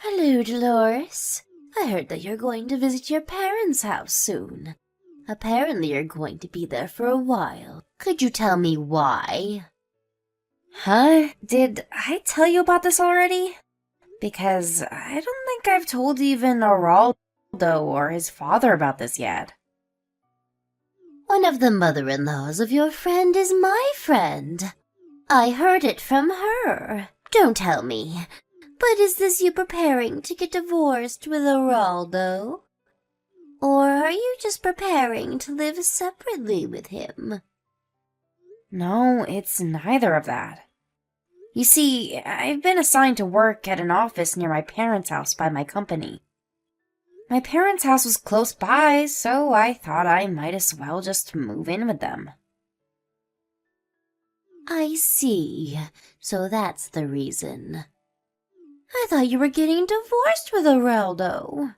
Hello, Dolores. I heard that you're going to visit your parents' house soon. Apparently you're going to be there for a while. Could you tell me why? Huh? Did I tell you about this already? Because I don't think I've told even Araldo or his father about this yet. One of the mother-in-laws of your friend is my friend. I heard it from her. Don't tell me. But is this you preparing to get divorced with Araldo? Or are you just preparing to live separately with him? No, it's neither of that. You see, I've been assigned to work at an office near my parents' house by my company. My parents' house was close by, so I thought I might as well just move in with them. I see. So that's the reason. I thought you were getting divorced with Araldo.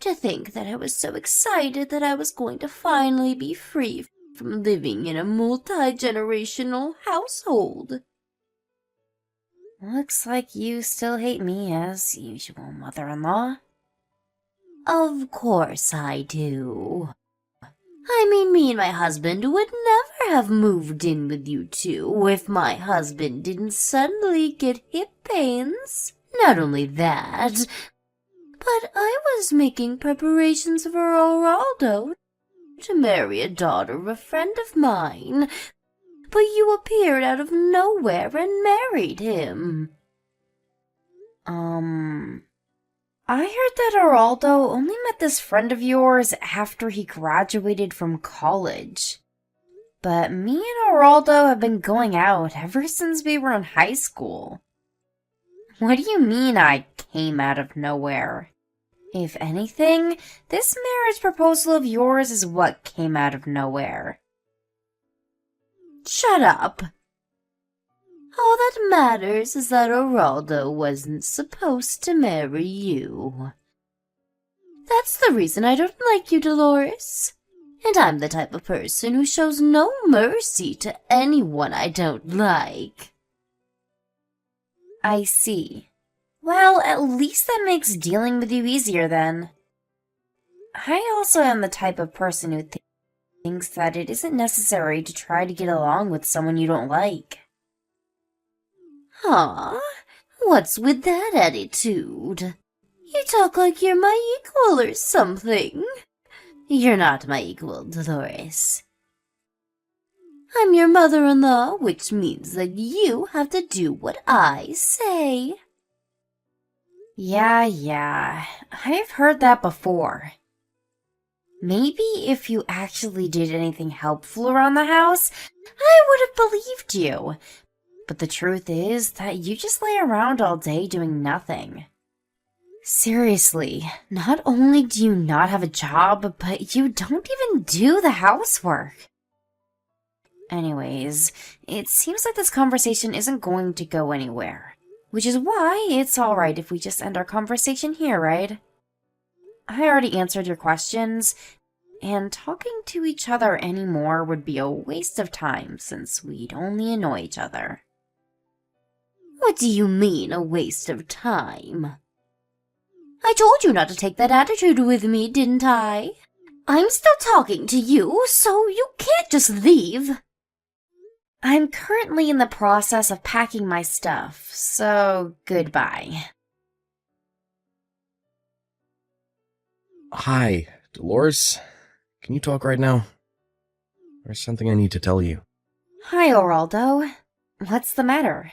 To think that I was so excited that I was going to finally be free from living in a multi-generational household. Looks like you still hate me as usual, mother-in-law. Of course I do. I mean, me and my husband would never have moved in with you two if my husband didn't suddenly get hip pains. Not only that, but I was making preparations for Araldo to marry a daughter of a friend of mine. But you appeared out of nowhere and married him. I heard that Araldo only met this friend of yours after he graduated from college. But me and Araldo have been going out ever since we were in high school. What do you mean I came out of nowhere? If anything, this marriage proposal of yours is what came out of nowhere. Shut up. All that matters is that Araldo wasn't supposed to marry you. That's the reason I don't like you, Dolores. And I'm the type of person who shows no mercy to anyone I don't like. I see. Well, at least that makes dealing with you easier then. I also am the type of person who thinks that it isn't necessary to try to get along with someone you don't like. Huh? What's with that attitude? You talk like you're my equal or something. You're not my equal, Dolores. I'm your mother-in-law, which means that you have to do what I say. Yeah, I've heard that before. Maybe if you actually did anything helpful around the house, I would have believed you. But the truth is that you just lay around all day doing nothing. Seriously, not only do you not have a job, but you don't even do the housework. Anyways, it seems like this conversation isn't going to go anywhere. Which is why it's alright if we just end our conversation here, right? I already answered your questions, and talking to each other anymore would be a waste of time since we'd only annoy each other. What do you mean, a waste of time? I told you not to take that attitude with me, didn't I? I'm still talking to you, so you can't just leave. I'm currently in the process of packing my stuff, so goodbye. Hi, Dolores. Can you talk right now? There's something I need to tell you. Hi, Araldo. What's the matter?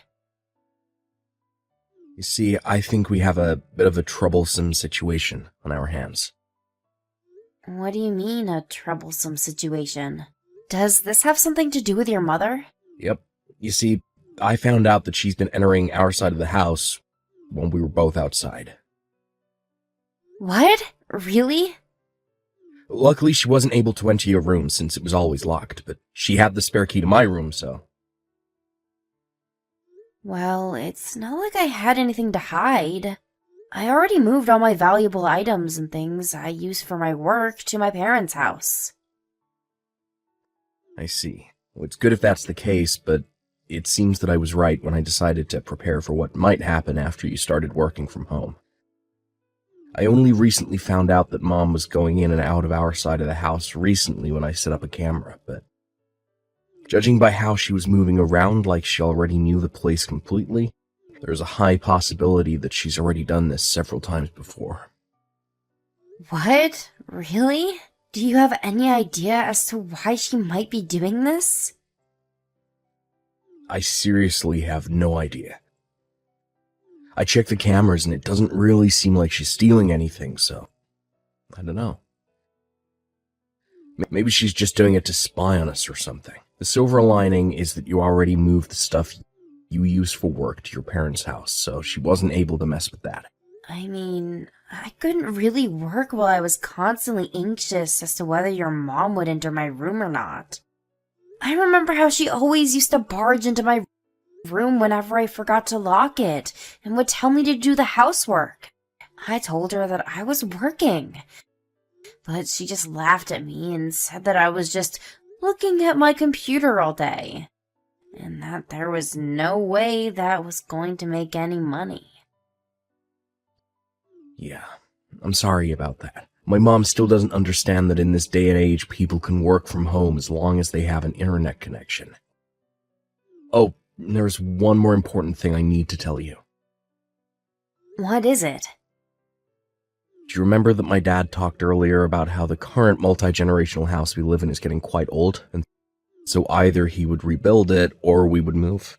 You see, I think we have a bit of a troublesome situation on our hands. What do you mean, a troublesome situation? Does this have something to do with your mother? Yep. You see, I found out that she's been entering our side of the house when we were both outside. What? Really? Luckily, she wasn't able to enter your room since it was always locked, but she had the spare key to my room, so... Well, it's not like I had anything to hide. I already moved all my valuable items and things I use for my work to my parents' house. I see. Well, it's good if that's the case, but it seems that I was right when I decided to prepare for what might happen after you started working from home. I only recently found out that Mom was going in and out of our side of the house recently when I set up a camera, but judging by how she was moving around like she already knew the place completely, there's a high possibility that she's already done this several times before. What? Really? Do you have any idea as to why she might be doing this? I seriously have no idea. I checked the cameras and it doesn't really seem like she's stealing anything, so I don't know. Maybe she's just doing it to spy on us or something. The silver lining is that you already moved the stuff you use for work to your parents' house, so she wasn't able to mess with that. I mean, I couldn't really work while I was constantly anxious as to whether your mom would enter my room or not. I remember how she always used to barge into my room whenever I forgot to lock it and would tell me to do the housework. I told her that I was working, but she just laughed at me and said that I was just looking at my computer all day, and that there was no way that was going to make any money. Yeah, I'm sorry about that. My mom still doesn't understand that in this day and age, people can work from home as long as they have an internet connection. Oh, there's one more important thing I need to tell you. What is it? Do you remember that my dad talked earlier about how the current multi-generational house we live in is getting quite old, and so either he would rebuild it or we would move?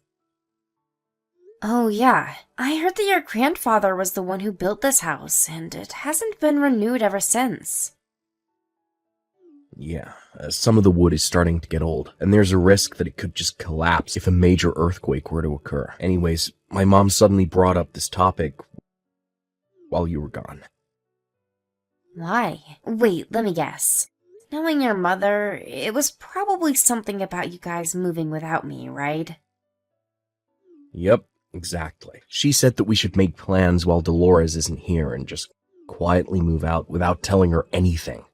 Oh yeah, I heard that your grandfather was the one who built this house, and it hasn't been renewed ever since. Yeah, some of the wood is starting to get old, and there's a risk that it could just collapse if a major earthquake were to occur. Anyways, my mom suddenly brought up this topic while you were gone. Why? Wait, let me guess. Knowing your mother, it was probably something about you guys moving without me, right? Yep, exactly. She said that we should make plans while Dolores isn't here and just quietly move out without telling her anything.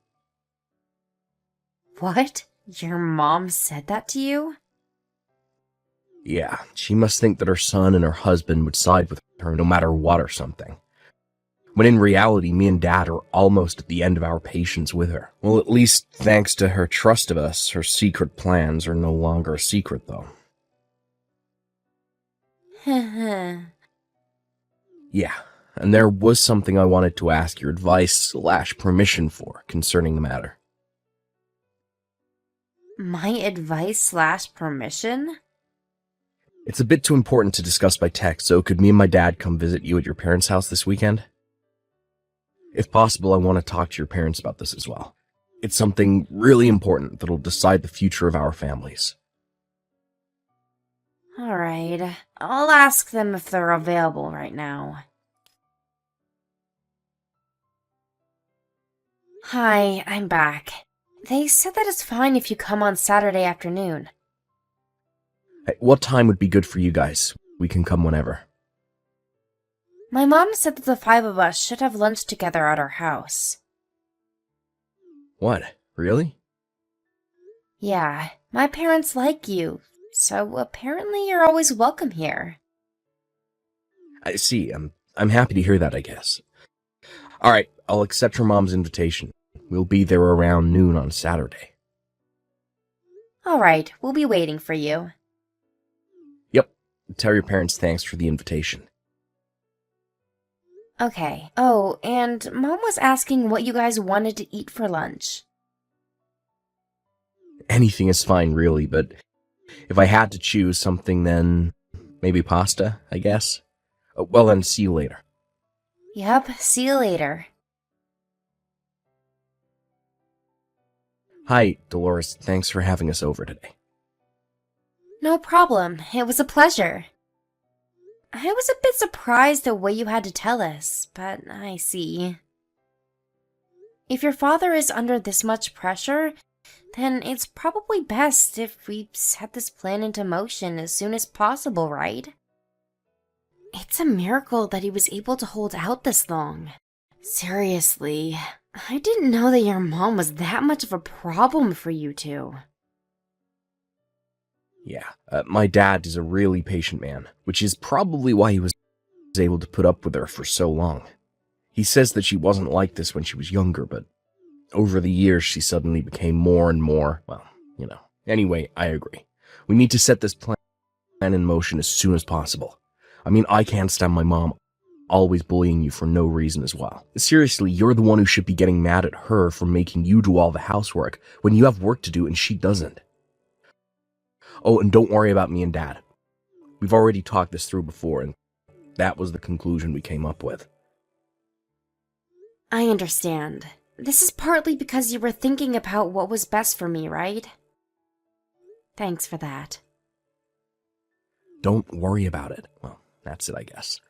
What? Your mom said that to you? Yeah, she must think that her son and her husband would side with her no matter what or something. When in reality, me and Dad are almost at the end of our patience with her. Well, at least thanks to her trust of us, her secret plans are no longer a secret, though. Yeah, and there was something I wanted to ask your advice/permission for concerning the matter. My advice/permission? It's a bit too important to discuss by text, so could me and my dad come visit you at your parents' house this weekend? If possible, I want to talk to your parents about this as well. It's something really important that'll decide the future of our families. Alright, I'll ask them if they're available right now. Hi, I'm back. They said that it's fine if you come on Saturday afternoon. Hey, what time would be good for you guys? We can come whenever. My mom said that the 5 of us should have lunch together at our house. What? Really? Yeah, my parents like you, so apparently you're always welcome here. I see. I'm happy to hear that, I guess. Alright, I'll accept your mom's invitation. We'll be there around noon on Saturday. Alright, we'll be waiting for you. Yep. Tell your parents thanks for the invitation. Okay. Oh, and Mom was asking what you guys wanted to eat for lunch. Anything is fine, really, but if I had to choose something, then maybe pasta, I guess? Well, then, see you later. Yep, see you later. Hi, Dolores. Thanks for having us over today. No problem. It was a pleasure. I was a bit surprised at what you had to tell us, but I see. If your father is under this much pressure, then it's probably best if we set this plan into motion as soon as possible, right? It's a miracle that he was able to hold out this long. Seriously, I didn't know that your mom was that much of a problem for you two. Yeah, my dad is a really patient man, which is probably why he was able to put up with her for so long. He says that she wasn't like this when she was younger, but over the years she suddenly became more and more, well, you know. Anyway, I agree. We need to set this plan in motion as soon as possible. I mean, I can't stand my mom always bullying you for no reason as well. Seriously, you're the one who should be getting mad at her for making you do all the housework when you have work to do and she doesn't. Oh, and don't worry about me and Dad. We've already talked this through before, and that was the conclusion we came up with. I understand. This is partly because you were thinking about what was best for me, right? Thanks for that. Don't worry about it. Well, that's it, I guess.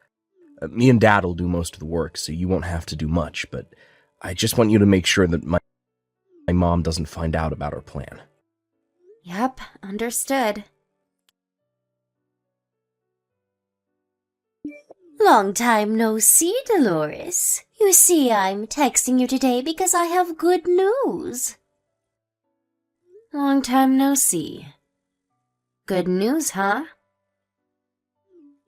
Me and Dad will do most of the work, so you won't have to do much, but I just want you to make sure that my mom doesn't find out about our plan. Yep, understood. Long time no see, Dolores. You see, I'm texting you today because I have good news. Long time no see. Good news, huh?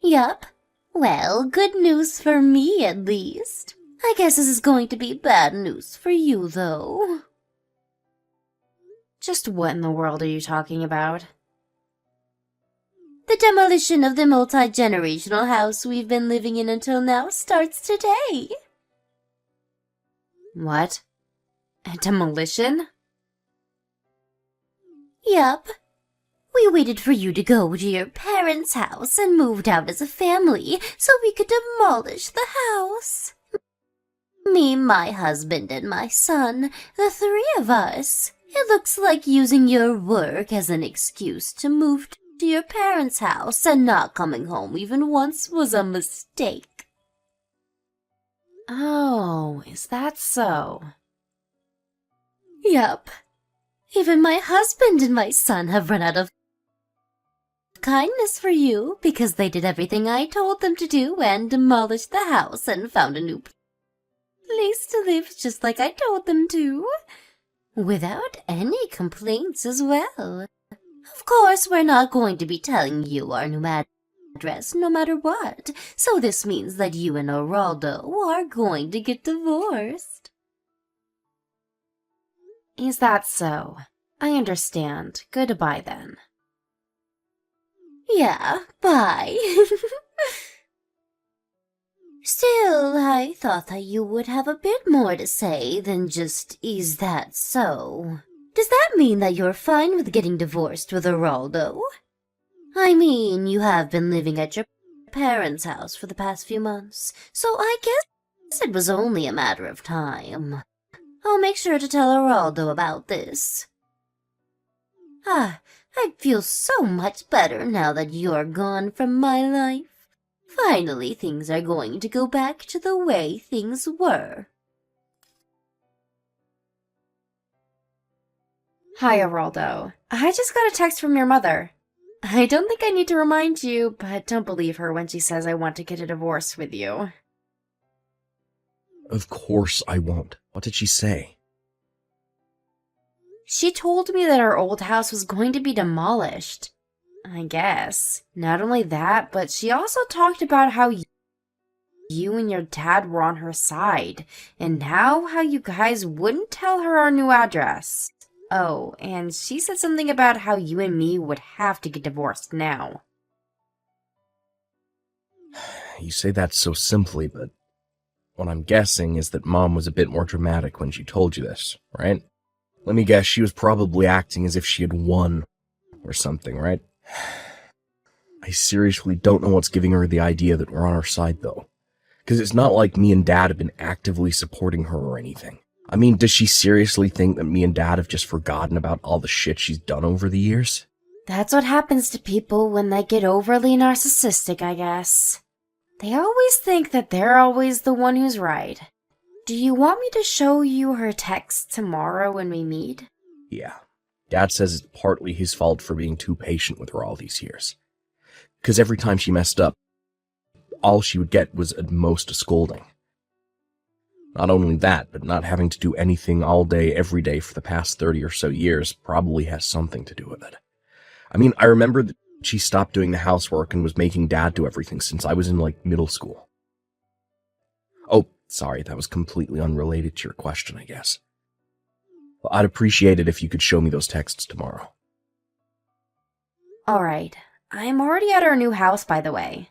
Yup. Well, good news for me, at least. I guess this is going to be bad news for you, though. Just what in the world are you talking about? The demolition of the multi-generational house we've been living in until now starts today. What? A demolition? Yup. We waited for you to go to your parents' house and moved out as a family so we could demolish the house. Me, my husband, and my son, the three of us. It looks like using your work as an excuse to move to your parents' house and not coming home even once was a mistake. Oh, is that so? Yup. Even my husband and my son have run out of kindness for you because they did everything I told them to do and demolished the house and found a new place to live just like I told them to. Without any complaints as well. Of course, we're not going to be telling you our new address no matter what, so this means that you and Geraldo are going to get divorced. Is that so? I understand. Goodbye then. Yeah, bye. Still, I thought that you would have a bit more to say than just, is that so? Does that mean that you're fine with getting divorced with Geraldo? I mean, you have been living at your parents' house for the past few months, so I guess it was only a matter of time. I'll make sure to tell Geraldo about this. I feel so much better now that you're gone from my life. Finally, things are going to go back to the way things were. Hi, Geraldo. I just got a text from your mother. I don't think I need to remind you, but don't believe her when she says I want to get a divorce with you. Of course I won't. What did she say? She told me that our old house was going to be demolished. I guess. Not only that, but she also talked about how you and your dad were on her side, and now how you guys wouldn't tell her our new address. Oh, and she said something about how you and me would have to get divorced now. You say that so simply, but what I'm guessing is that Mom was a bit more dramatic when she told you this, right? Let me guess, she was probably acting as if she had won or something, right? I seriously don't know what's giving her the idea that we're on her side, though. Because it's not like me and Dad have been actively supporting her or anything. I mean, does she seriously think that me and Dad have just forgotten about all the shit she's done over the years? That's what happens to people when they get overly narcissistic, I guess. They always think that they're always the one who's right. Do you want me to show you her text tomorrow when we meet? Yeah. Dad says it's partly his fault for being too patient with her all these years. Because every time she messed up, all she would get was at most a scolding. Not only that, but not having to do anything all day, every day for the past 30 or so years probably has something to do with it. I mean, I remember that she stopped doing the housework and was making Dad do everything since I was in, middle school. Oh, Sorry, that was completely unrelated to your question, I guess. Well, I'd appreciate it if you could show me those texts tomorrow. Alright, I'm already at our new house, by the way.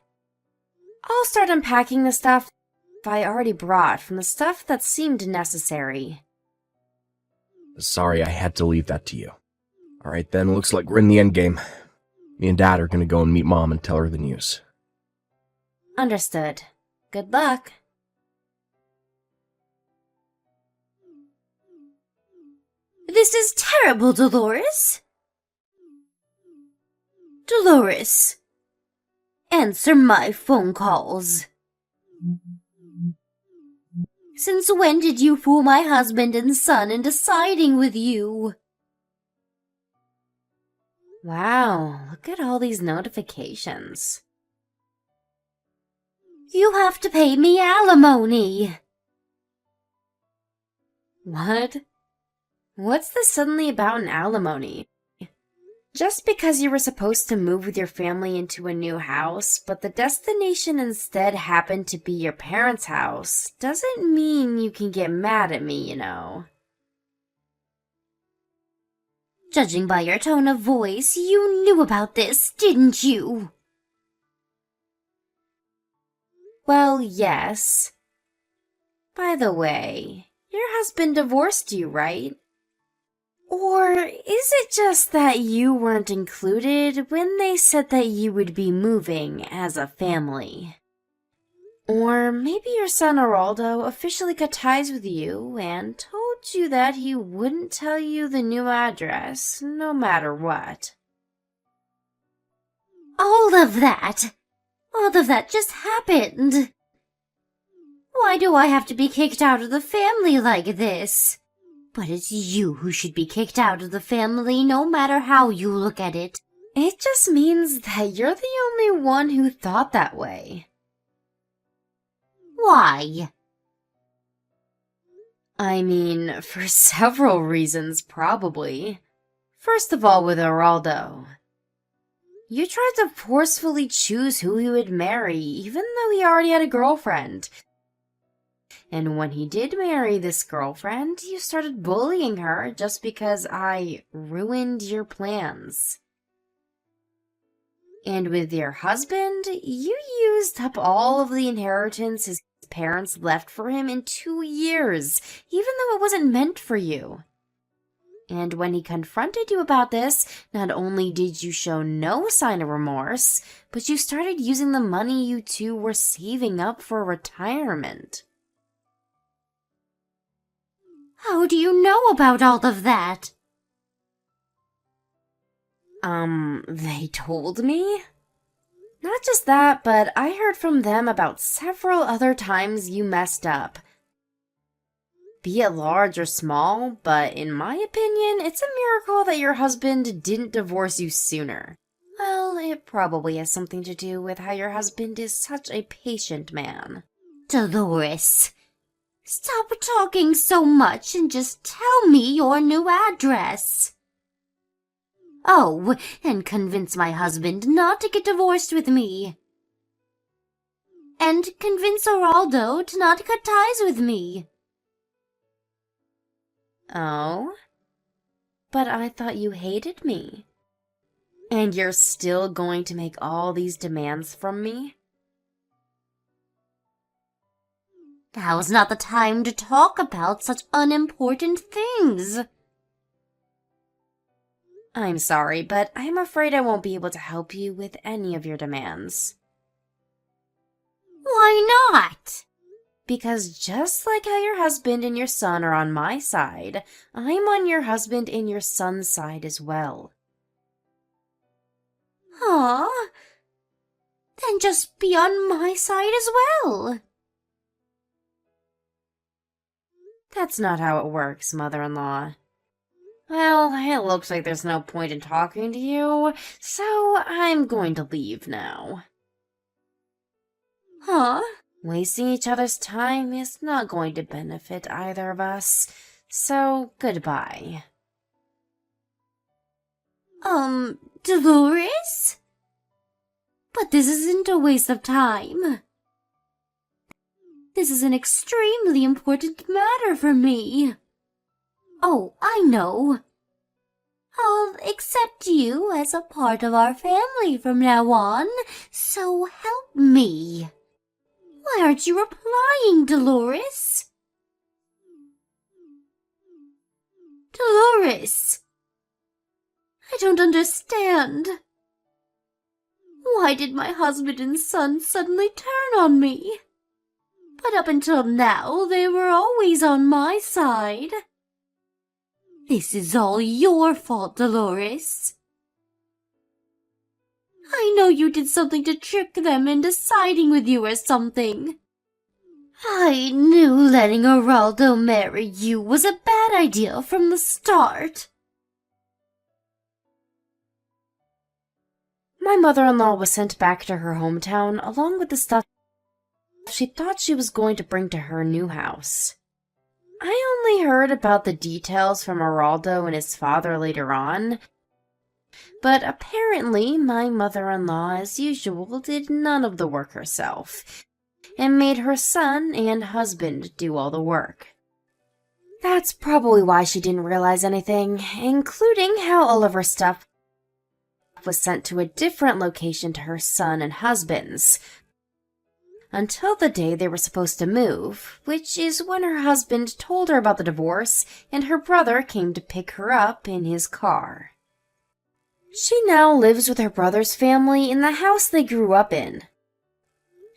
I'll start unpacking the stuff I already brought from the stuff that seemed necessary. Sorry, I had to leave that to you. Alright then, looks like we're in the endgame. Me and Dad are gonna go and meet Mom and tell her the news. Understood. Good luck. This is terrible, Dolores. Dolores, answer my phone calls. Since when did you fool my husband and son into siding with you? Wow, look at all these notifications. You have to pay me alimony. What? What's this suddenly about an alimony? Just because you were supposed to move with your family into a new house, but the destination instead happened to be your parents' house, doesn't mean you can get mad at me, you know. Judging by your tone of voice, you knew about this, didn't you? Well, yes. By the way, your husband divorced you, right? Or is it just that you weren't included when they said that you would be moving as a family? Or maybe your son Araldo officially cut ties with you and told you that he wouldn't tell you the new address, no matter what. All of that just happened. Why do I have to be kicked out of the family like this? But it's you who should be kicked out of the family, no matter how you look at it. It just means that you're the only one who thought that way. Why? I mean, for several reasons, probably. First of all, with Araldo. You tried to forcefully choose who he would marry, even though he already had a girlfriend. And when he did marry this girlfriend, you started bullying her just because I ruined your plans. And with your husband, you used up all of the inheritance his parents left for him in 2 years, even though it wasn't meant for you. And when he confronted you about this, not only did you show no sign of remorse, but you started using the money you two were saving up for retirement. How do you know about all of that? They told me? Not just that, but I heard from them about several other times you messed up. Be it large or small, but in my opinion, it's a miracle that your husband didn't divorce you sooner. Well, it probably has something to do with how your husband is such a patient man. Dolores, stop talking so much and just tell me your new address. Oh, and convince my husband not to get divorced with me. And convince Araldo to not cut ties with me. Oh? But I thought you hated me. And you're still going to make all these demands from me? Now's not the time to talk about such unimportant things. I'm sorry, but I'm afraid I won't be able to help you with any of your demands. Why not? Because just like how your husband and your son are on my side, I'm on your husband and your son's side as well. Huh? Then just be on my side as well. That's not how it works, mother-in-law. Well, it looks like there's no point in talking to you, so I'm going to leave now. Huh? Wasting each other's time is not going to benefit either of us, so goodbye. This is an extremely important matter for me. Oh, I know. I'll accept you as a part of our family from now on, so help me. Why aren't you replying, Dolores? Dolores! I don't understand. Why did my husband and son suddenly turn on me? But up until now, they were always on my side. This is all your fault, Dolores. I know you did something to trick them into siding with you or something. I knew letting Geraldo marry you was a bad idea from the start. My mother-in-law was sent back to her hometown along with the stuff she thought she was going to bring to her new house. I only heard about the details from Geraldo and his father later on, but apparently my mother-in-law, as usual, did none of the work herself, and made her son and husband do all the work. That's probably why she didn't realize anything, including how all of her stuff was sent to a different location to her son and husband's, until the day they were supposed to move, which is when her husband told her about the divorce and her brother came to pick her up in his car. She now lives with her brother's family in the house they grew up in.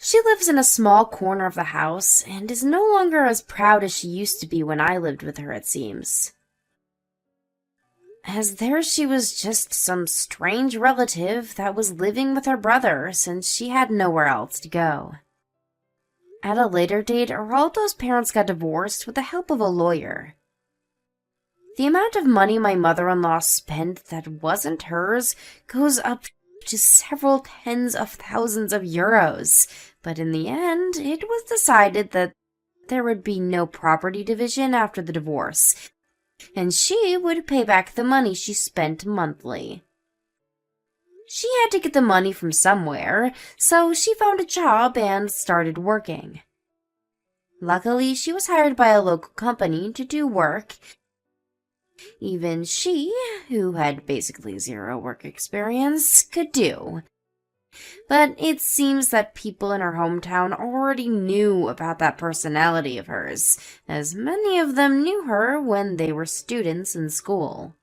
She lives in a small corner of the house and is no longer as proud as she used to be when I lived with her, it seems. As there she was just some strange relative that was living with her brother since she had nowhere else to go. At a later date, Geraldo's parents got divorced with the help of a lawyer. The amount of money my mother-in-law spent that wasn't hers goes up to several tens of thousands of euros, but in the end, it was decided that there would be no property division after the divorce, and she would pay back the money she spent monthly. She had to get the money from somewhere, so she found a job and started working. Luckily, she was hired by a local company to do work even she, who had basically zero work experience, could do. But it seems that people in her hometown already knew about that personality of hers, as many of them knew her when they were students in school.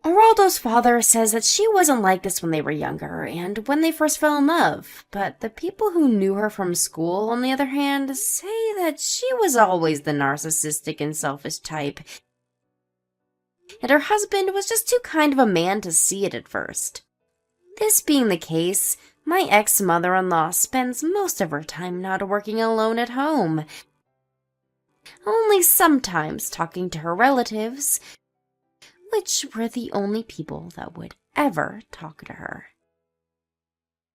Geraldo's father says that she wasn't like this when they were younger and when they first fell in love, but the people who knew her from school, on the other hand, say that she was always the narcissistic and selfish type, and her husband was just too kind of a man to see it at first. This being the case, my ex-mother-in-law spends most of her time not working alone at home, only sometimes talking to her relatives, which were the only people that would ever talk to her.